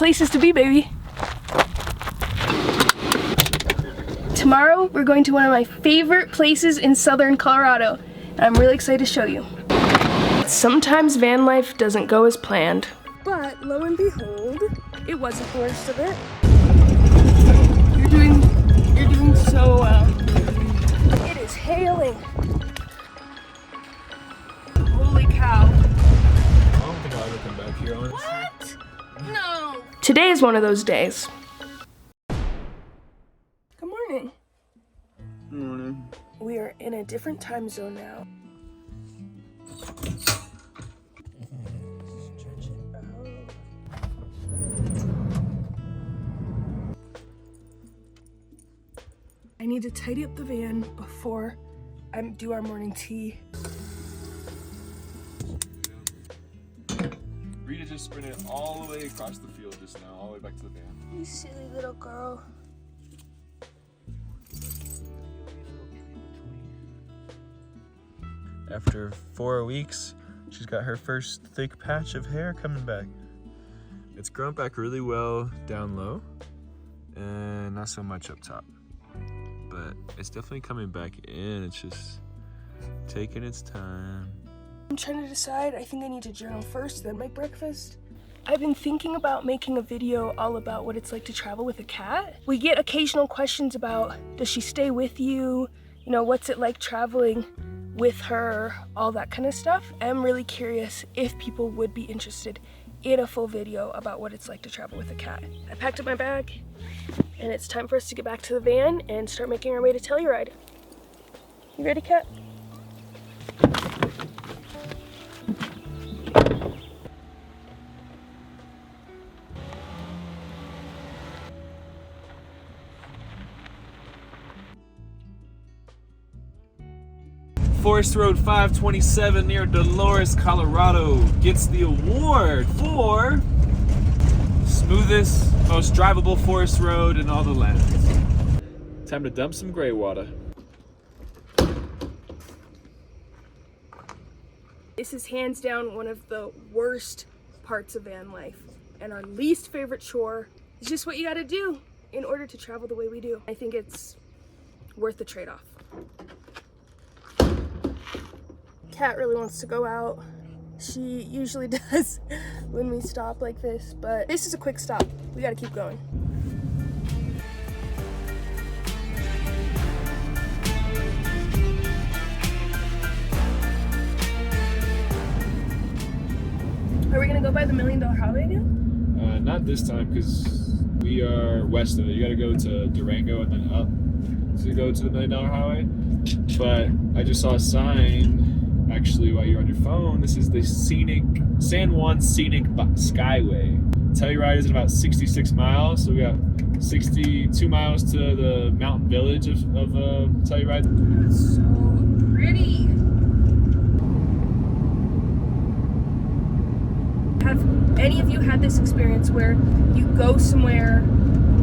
places to be, baby. Tomorrow, we're going to one of my favorite places in southern Colorado. And I'm really excited to show you. Sometimes van life doesn't go as planned. But lo and behold, it wasn't the worst of it. You're doing so well. It is hailing. Holy cow. I don't think I'll ever come back here, honestly. What? No. Today is one of those days. Good morning. Good morning. We are in a different time zone now. I need to tidy up the van before I do our morning tea. Rita just sprinted all the way across the field just now, all the way back to the van. You silly little girl. After 4 weeks, she's got her first thick patch of hair coming back. It's grown back really well down low, and not so much up top. But it's definitely coming back in. It's just taking its time. I'm trying to decide. I think I need to journal first, then make breakfast. I've been thinking about making a video all about what it's like to travel with a cat. We get occasional questions about, does she stay with you? You know, what's it like traveling with her? All that kind of stuff. I'm really curious if people would be interested in a full video about what it's like to travel with a cat. I packed up my bag, and it's time for us to get back to the van and start making our way to Telluride. You ready, Kat? Forest Road 527 near Dolores, Colorado gets the award for smoothest, most drivable forest road in all the land. Time to dump some gray water. This is hands down one of the worst parts of van life, and our least favorite chore is just what you gotta do in order to travel the way we do. I think it's worth the trade-off. Kat really wants to go out. She usually does when we stop like this, but this is a quick stop. We gotta keep going. Are we gonna go by the $1 Million Highway again? Not this time, because we are west of it. You gotta go to Durango and then up to go to the $1 Million Highway. But I just saw a sign, actually, while you're on your phone. This is the San Juan Scenic Skyway. Telluride is about 66 miles, so we got 62 miles to the mountain village of Telluride. It's so pretty. Have any of you had this experience where you go somewhere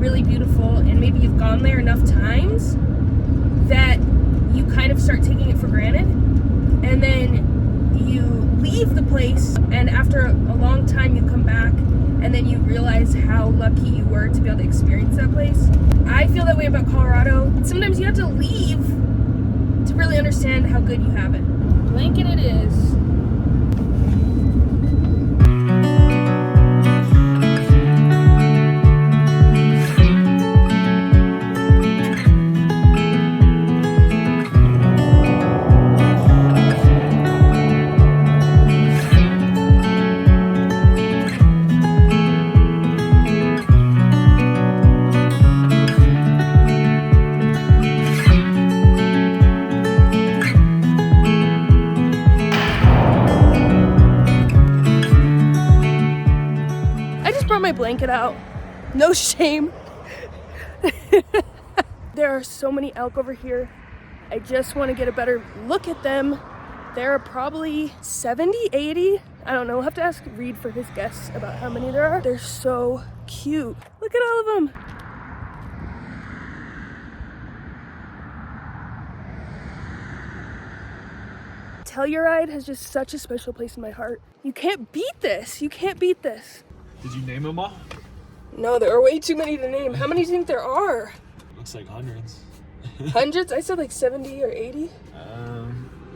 really beautiful and maybe you've gone there enough times that you kind of start taking it for granted, and then you leave the place, and after a long time you come back and then you realize how lucky you were to be able to experience that place? I feel that way about Colorado. Sometimes you have to leave to really understand how good you have it. Blanket it is. My blanket out. No shame. There are so many elk over here. I just want to get a better look at them. There are probably 70, 80. I don't know. We'll have to ask Reed for his guess about how many there are. They're so cute. Look at all of them. Telluride has just such a special place in my heart. You can't beat this. You can't beat this. Did you name them all? No, there are way too many to name. How many do you think there are? Looks like hundreds. Hundreds? I said like 70 or 80.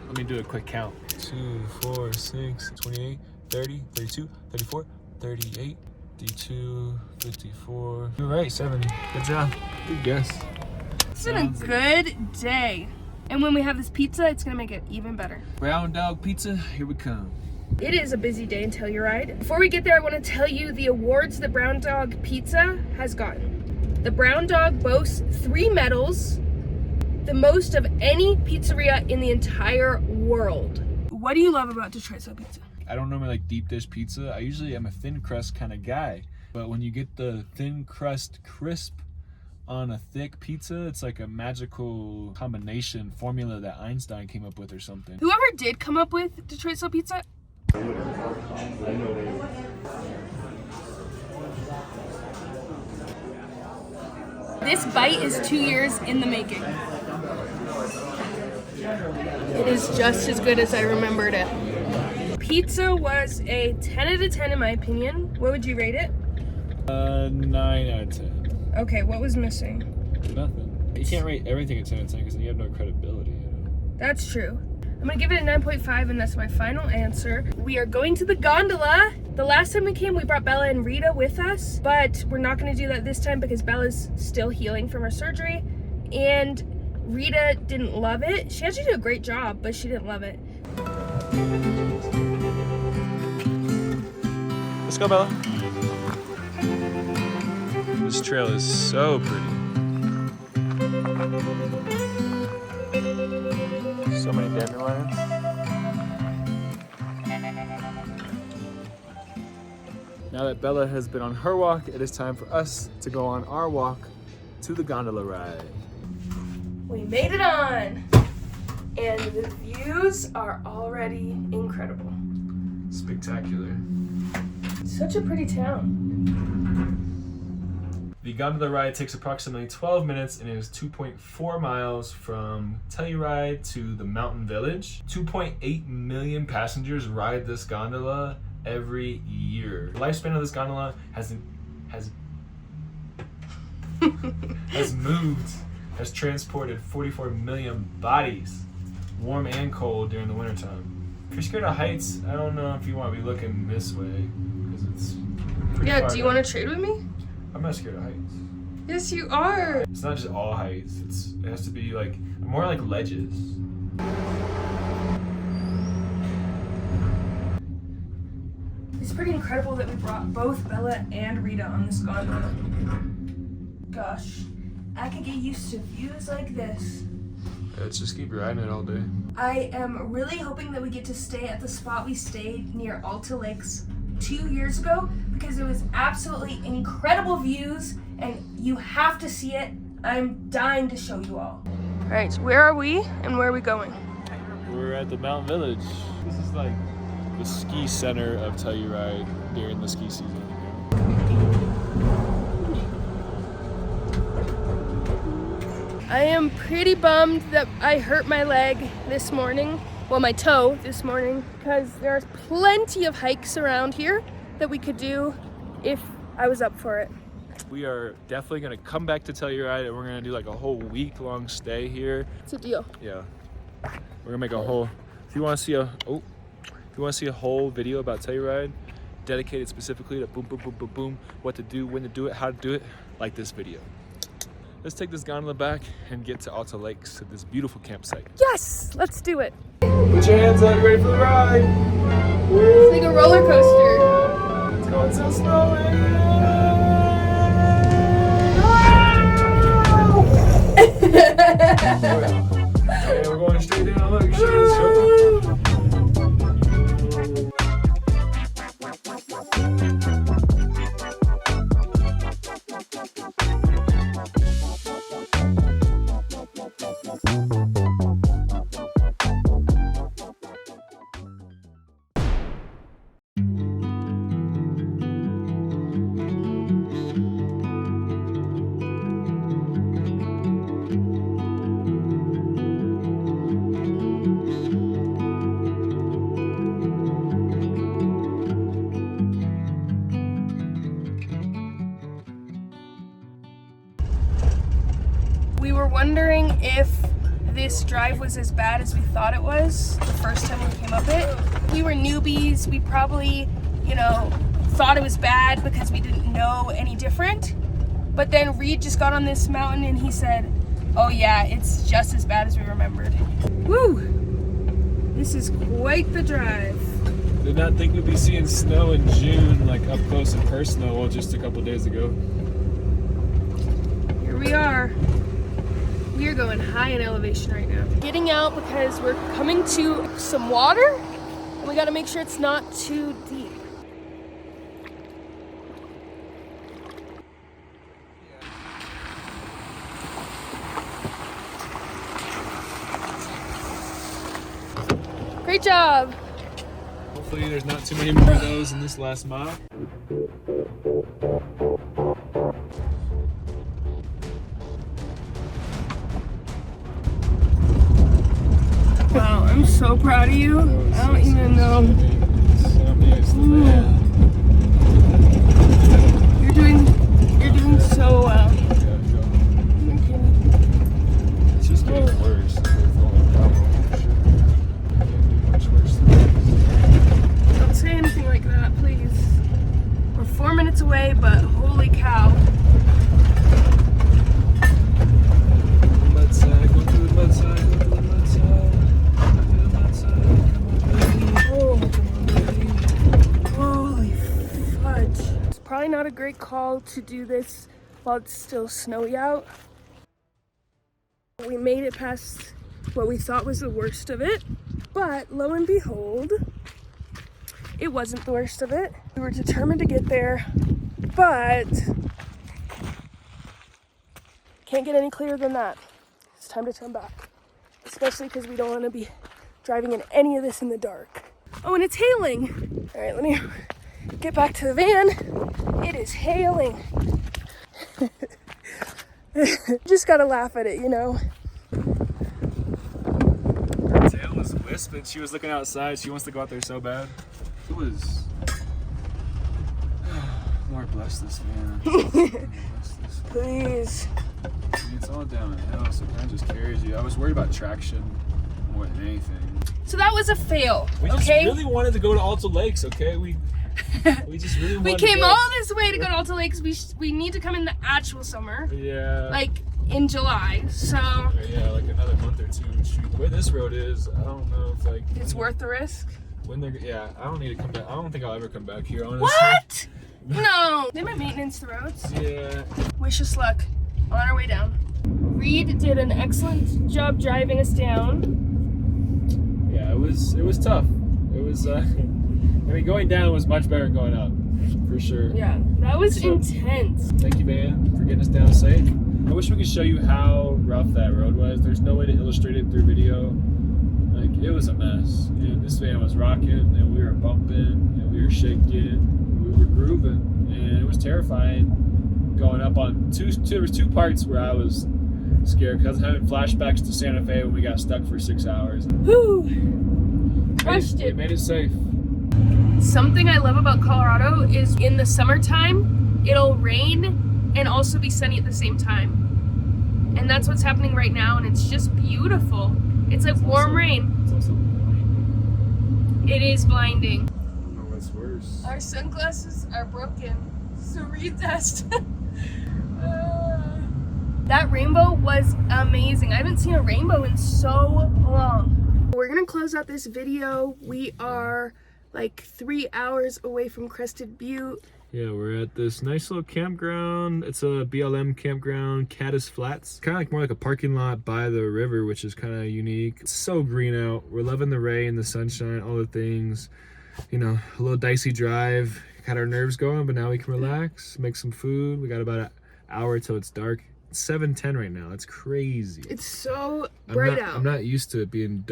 Let me do a quick count. 2, 4, 6, 28, 30, 32, 34, 38, 52, 54. You're right, 70. Good job. Good guess. It's been a good day. And when we have this pizza, it's gonna make it even better. Brown dog pizza, here we come. It is a busy day in Telluride. Before we get there, I want to tell you the awards the Brown Dog Pizza has gotten. The Brown Dog boasts 3 medals, the most of any pizzeria in the entire world. What do you love about Detroit style pizza? I don't normally like deep dish pizza. I usually am a thin crust kind of guy. But when you get the thin crust crisp on a thick pizza, it's like a magical combination formula that Einstein came up with or something. Whoever did come up with Detroit style pizza, this bite is 2 years in the making. It is just as good as I remembered it. Pizza was a 10 out of 10 in my opinion. What would you rate it? 9 out of 10. Okay, what was missing? Nothing. You can't rate everything at 10 out of 10 because then you have no credibility, you know? That's true. I'm gonna give it a 9.5 and that's my final answer. We are going to the gondola. The last time we came, we brought Bella and Rita with us, but we're not gonna do that this time because Bella's still healing from her surgery and Rita didn't love it. She actually did a great job, but she didn't love it. Let's go, Bella. This trail is so pretty. So many dandelions. Now that Bella has been on her walk, it is time for us to go on our walk to the gondola ride. We made it on, and the views are already incredible. Spectacular. Such a pretty town. The gondola ride takes approximately 12 minutes and is 2.4 miles from Telluride to the mountain village. 2.8 million passengers ride this gondola every year. The lifespan of this gondola has transported 44 million bodies, warm and cold, during the wintertime. If you're scared of heights, I don't know if you want to be looking this way because it's pretty far Do you down. want to trade with me? I'm not scared of heights. Yes, you are. It's not just all heights. It has to be like more like ledges. It's pretty incredible that we brought both Bella and Rita on this gondola. Gosh, I could get used to views like this. Let's just keep riding it all day. I am really hoping that we get to stay at the spot we stayed near Alta Lakes 2 years ago because it was absolutely incredible views and you have to see it. I'm dying to show you all. All right, where are we and where are we going? We're at the mountain village. This is like the ski center of Telluride during the ski season. I am pretty bummed that I hurt my leg this morning, well, my toe this morning, because there's plenty of hikes around here that we could do if I was up for it. We are definitely gonna come back to Telluride and we're gonna do like a whole week-long stay here. It's a deal. Yeah, we're gonna make a whole. If you want to see a whole video about Telluride, dedicated specifically to boom, boom, boom, boom, boom, what to do, when to do it, how to do it, like this video. Let's take this gondola back and get to Alta Lakes, to this beautiful campsite. Yes, let's do it. Put your hands up, ready for the ride. It's like a roller coaster. It's going so slowly. Okay, we're going straight down. Look, We were wondering if this drive was as bad as we thought it was the first time we came up it. We were newbies. We probably, you know, thought it was bad because we didn't know any different. But then Reed just got on this mountain and he said, oh yeah, it's just as bad as we remembered. Woo! This is quite the drive. Did not think we'd be seeing snow in June, like up close and personal, well, just a couple days ago. Here we are. We are going high in elevation right now. Getting out because we're coming to some water and we gotta make sure it's not too deep. Great job. Hopefully there's not too many more of those in this last mile. Wow, I'm so proud of you. I don't even know. You're doing so well. It's just getting worse. Don't say anything like that, please. We're 4 minutes away, but holy cow. Let's go to the mud side, go to the mud side. Holy fudge. It's probably not a great call to do this while it's still snowy out. We made it past what we thought was the worst of it, but lo and behold, it wasn't the worst of it. We were determined to get there, but can't get any clearer than that. It's time to turn back, especially because we don't want to be driving in any of this in the dark. Oh, and it's hailing. All right, let me get back to the van. It is hailing. Just gotta laugh at it, you know. Her tail was wisping. She was looking outside. She wants to go out there so bad. It was... Lord bless this man. Please. I mean, it's all downhill, so it kind of just carries you. I was worried about traction more than anything. So that was a fail, We just okay? really wanted to go to Alta Lakes, okay? We just really wanted We to came go. all this way to go to Alta Lakes. We need to come in the actual summer, Yeah. like in July. So Yeah, like another month or two. Shoot, the way this road is, I don't know if like... it's worth the risk. When they're... Yeah, I don't need to come back. I don't think I'll ever come back here, honestly. What? No. They might maintenance the roads. Yeah. Wish us luck on our way down. Reed did an excellent job driving us down. Yeah, it was tough. It was, I mean, going down was much better than going up, for sure. Yeah, that was So- intense. Thank you, man, for getting us down safe. I wish we could show you how rough that road was. There's no way to illustrate it through video. Like, it was a mess. And this van was rocking, and we were bumping, and we were shaking, we were grooving, and it was terrifying. Going up on there was two parts where I was scared because I was having flashbacks to Santa Fe when we got stuck for 6 hours. Whew. Crushed We it. made it safe. Something I love about Colorado is in the summertime, it'll rain and also be sunny at the same time. And that's what's happening right now, and it's just beautiful. It's like warm rain. It's also blinding. It is blinding. I don't know what's worse. Our sunglasses are broken, so read test. That rainbow was amazing. I haven't seen a rainbow in so long. We're gonna close out this video. We are like 3 hours away from Crested Butte. Yeah, we're at this nice little campground. It's a BLM campground, Caddis Flats. Kind of like more like a parking lot by the river, which is kind of unique. It's so green out. We're loving the rain, the sunshine, all the things. You know, a little dicey drive. Got our nerves going, but now we can relax, make some food. We got about an hour till it's dark. It's 7:10 right now. That's crazy. It's so bright out. I'm not used to it being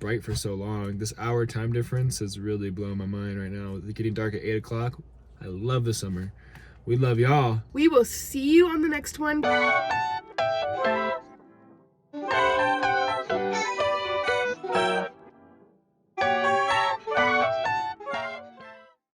bright for so long. This hour time difference is really blowing my mind right now. It's getting dark at 8 o'clock. I love the summer. We love y'all. We will see you on the next one.